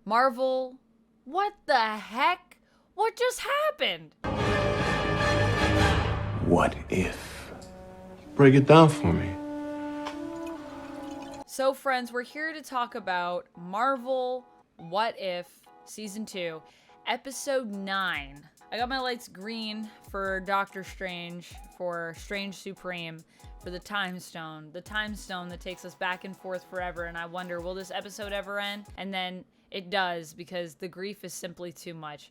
Marvel, what the heck? What just happened? What if? Break it down for me. So friends, we're here to talk about Marvel What If Season 2, Episode 9. I got my lights green for Doctor Strange, for Strange Supreme, for the Time Stone that takes us back and forth forever, and I wonder, will this episode ever end? And then it does, because the grief is simply too much.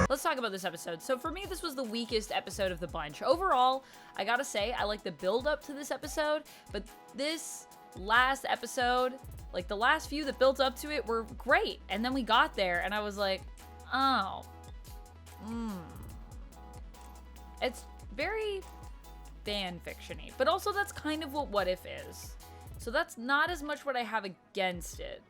Let's talk about this episode. So for me, this was the weakest episode of the bunch. Overall, I gotta say, I like the build up to this episode, but this last episode, like the last few that built up to it, were great. And then we got there, and I was like, oh. It's very fan fiction-y, but also that's kind of what If is. So that's not as much what I have against it.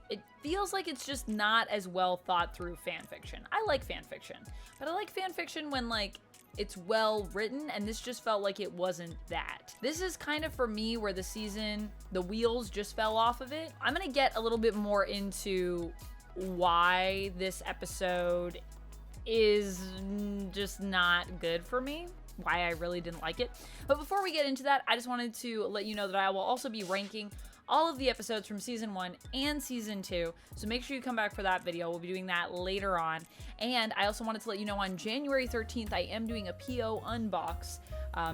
It feels like it's just not as well thought through fan fiction. I like fan fiction, but I like fan fiction when like it's well written, and this just felt like it wasn't that. This is kind of for me where the season, the wheels just fell off of it. I'm gonna get a little bit more into why this episode is just not good for me, why I really didn't like it. But before we get into that, I just wanted to let you know that I will also be ranking all of the episodes from Season 1 and Season 2, so make sure you come back for that video. We'll be doing that later on. And I also wanted to let you know on January 13th, I am doing a PO unbox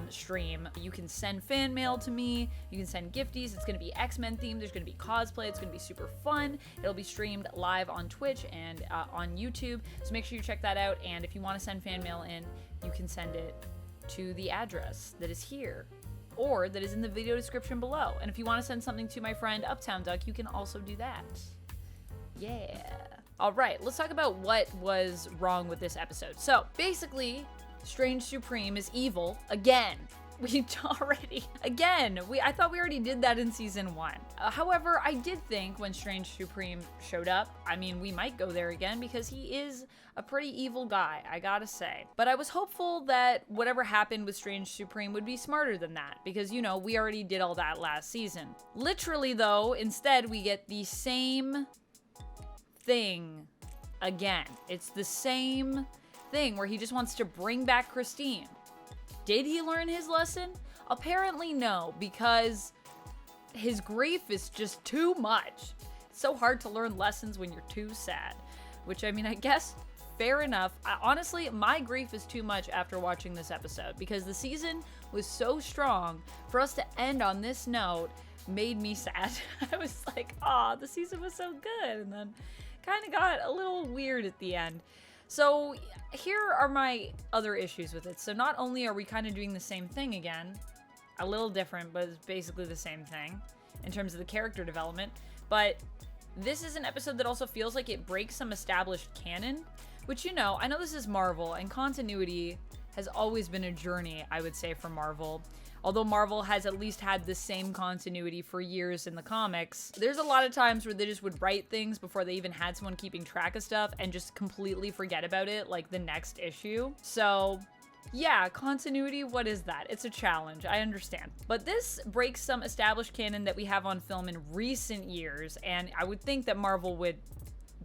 stream. You can send fan mail to me, you can send gifties. It's going to be X-Men themed, there's going to be cosplay, it's going to be super fun. It'll be streamed live on Twitch and on YouTube, so make sure you check that out. And if you want to send fan mail in, you can send it to the address that is here, or that is in the video description below. And if you want to send something to my friend Uptown Duck, you can also do that. Yeah. All right, let's talk about what was wrong with this episode. So basically, Strange Supreme is evil again. I thought we already did that in Season 1. However, I did think when Strange Supreme showed up, I mean, we might go there again because he is a pretty evil guy, I gotta say. But I was hopeful that whatever happened with Strange Supreme would be smarter than that, because, you know, we already did all that last season. Literally, though, instead we get the same thing again. It's the same thing where he just wants to bring back Christine. Did he learn his lesson? Apparently no, because his grief is just too much. It's so hard to learn lessons when you're too sad, which, I mean, I guess fair enough. Honestly, my grief is too much after watching this episode, because the season was so strong. For us to end on this note made me sad. I was like, aw, the season was so good, and then kind of got a little weird at the end. So here are my other issues with it. So not only are we kind of doing the same thing again, a little different, but it's basically the same thing in terms of the character development, but this is an episode that also feels like it breaks some established canon, which, you know, I know this is Marvel, and continuity has always been a journey, I would say, for Marvel. Although Marvel has at least had the same continuity for years in the comics, there's a lot of times where they just would write things before they even had someone keeping track of stuff and just completely forget about it like the next issue. So yeah, continuity, what is that? It's a challenge, I understand. But this breaks some established canon that we have on film in recent years, and I would think that Marvel would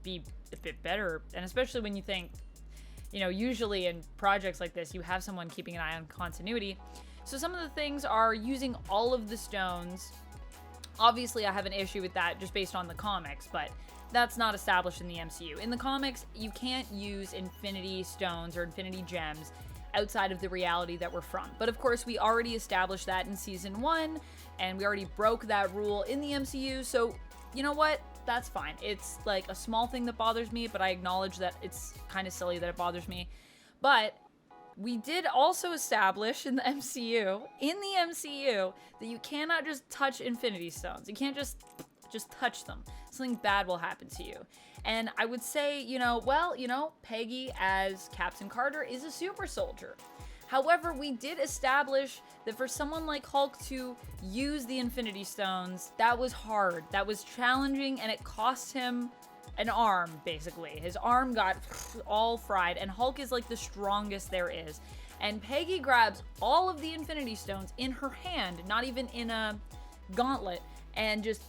be a bit better, and especially when you think, you know, usually in projects like this, you have someone keeping an eye on continuity. So some of the things are using all of the stones. Obviously, I have an issue with that just based on the comics, but that's not established in the MCU. In the comics, you can't use Infinity Stones or Infinity Gems outside of the reality that we're from. But of course, we already established that in Season 1, and we already broke that rule in the MCU, so you know what? That's fine. It's like a small thing that bothers me, but I acknowledge that it's kind of silly that it bothers me. But we did also establish in the MCU, that you cannot just touch Infinity Stones. You can't just touch them. Something bad will happen to you. And I would say, you know, well, you know, Peggy as Captain Carter is a super soldier. However, we did establish that for someone like Hulk to use the Infinity Stones, that was hard, that was challenging, and it cost him an arm, basically. His arm got all fried, and Hulk is like the strongest there is. And Peggy grabs all of the Infinity Stones in her hand, not even in a gauntlet, and just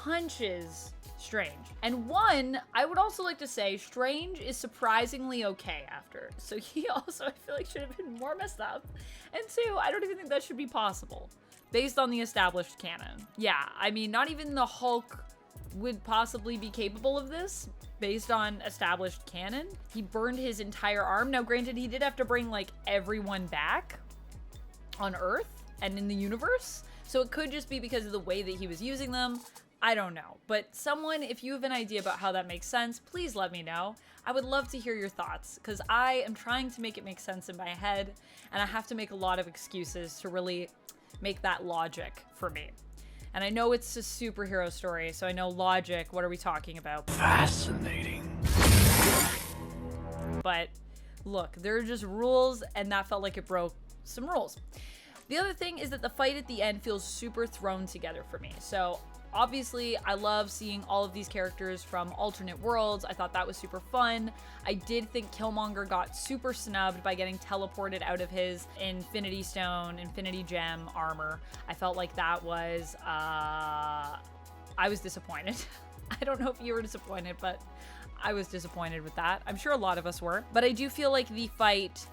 punches Strange. And one, I would also like to say, Strange is surprisingly okay after. So he also, I feel like, should have been more messed up. And two, I don't even think that should be possible based on the established canon. Yeah, I mean, not even the Hulk would possibly be capable of this based on established canon. He burned his entire arm. Now, granted, he did have to bring, like, everyone back on Earth and in the universe. So it could just be because of the way that he was using them. I don't know. But someone, if you have an idea about how that makes sense, please let me know. I would love to hear your thoughts, because I am trying to make it make sense in my head, and I have to make a lot of excuses to really make that logic for me. And I know it's a superhero story, so I know logic, what are we talking about? Fascinating. But look, there are just rules, and that felt like it broke some rules. The other thing is that the fight at the end feels super thrown together for me. So obviously, I love seeing all of these characters from alternate worlds. I thought that was super fun. I did think Killmonger got super snubbed by getting teleported out of his Infinity Stone, Infinity Gem armor. I felt like that was, I was disappointed. I don't know if you were disappointed, but I was disappointed with that. I'm sure a lot of us were. But I do feel like the fights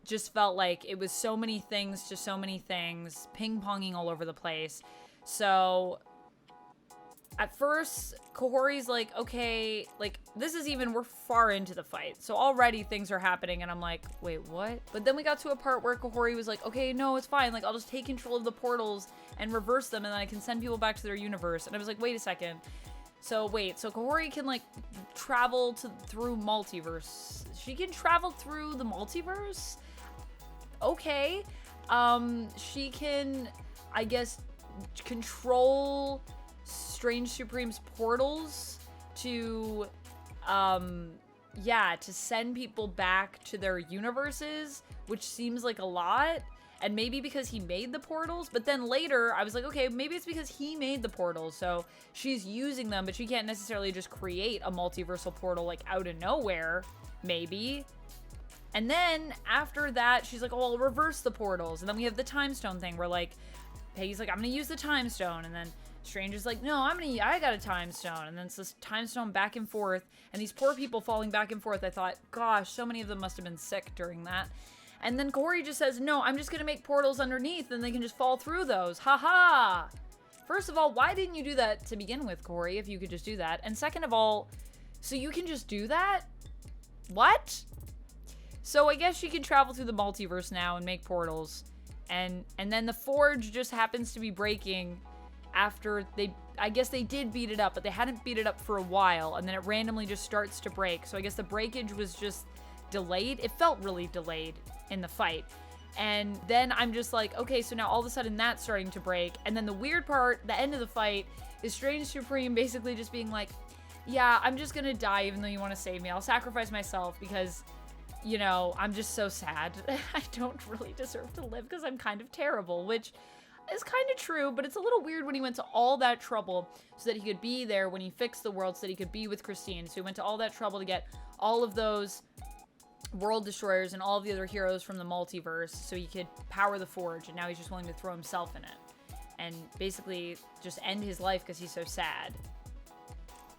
just felt like it was so many things to so many things, ping-ponging all over the place. So at first, Kahori's like, okay, like, this is even, we're far into the fight. So already things are happening, and I'm like, wait, what? But then we got to a part where Kahori was like, okay, no, it's fine. Like, I'll just take control of the portals and reverse them, and then I can send people back to their universe. And I was like, wait a second. So wait, so Kahori can, like, travel through multiverse. She can travel through the multiverse? Okay. She can, I guess, control Strange Supreme's portals to, to send people back to their universes, which seems like a lot. And maybe because he made the portals, but then later I was like, okay, maybe it's because he made the portals, so she's using them, but she can't necessarily just create a multiversal portal, like, out of nowhere, maybe. And then after that, she's like, oh, I'll reverse the portals. And then we have the time stone thing where, like, Peggy's like, I'm gonna use the time stone, and then Strange is like, no, I got a time stone. And then it's this time stone back and forth, and these poor people falling back and forth. I thought, gosh, so many of them must have been sick during that. And then Kahori just says, no, I'm just gonna make portals underneath, and they can just fall through those. Ha. First of all, why didn't you do that to begin with, Kahori, if you could just do that? And second of all, so you can just do that? What? So I guess she can travel through the multiverse now and make portals. And then the forge just happens to be breaking after I guess they did beat it up, but they hadn't beat it up for a while, and then it randomly just starts to break. So I guess the breakage was just delayed. It felt really delayed in the fight. And then I'm just like, okay, so now all of a sudden that's starting to break. And then the weird part, the end of the fight, is Strange Supreme basically just being like, yeah, I'm just gonna die even though you want to save me. I'll sacrifice myself because, you know, I'm just so sad. I don't really deserve to live because I'm kind of terrible, which is kind of true, but it's a little weird when he went to all that trouble so that he could be there when he fixed the world so that he could be with Christine. So he went to all that trouble to get all of those world destroyers and all of the other heroes from the multiverse so he could power the forge, and now he's just willing to throw himself in it and basically just end his life because he's so sad.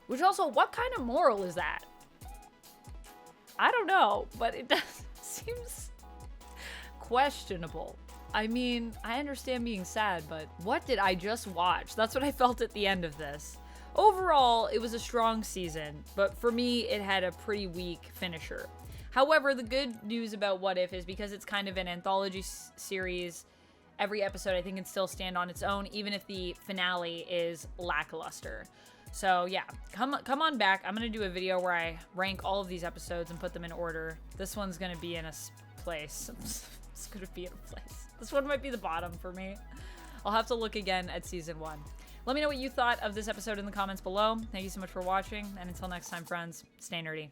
Which also, what kind of moral is that? I don't know, but it does seems questionable. I mean, I understand being sad, but what did I just watch? That's what I felt at the end of this. Overall, it was a strong season, but for me, it had a pretty weak finisher. However, the good news about What If is because it's kind of an anthology series, every episode I think can still stand on its own, even if the finale is lackluster. So yeah, come on back. I'm going to do a video where I rank all of these episodes and put them in order. This one's going to be in a place. It's going to be in a place. This one might be the bottom for me. I'll have to look again at season 1. Let me know what you thought of this episode in the comments below. Thank you so much for watching, and until next time, friends, stay nerdy.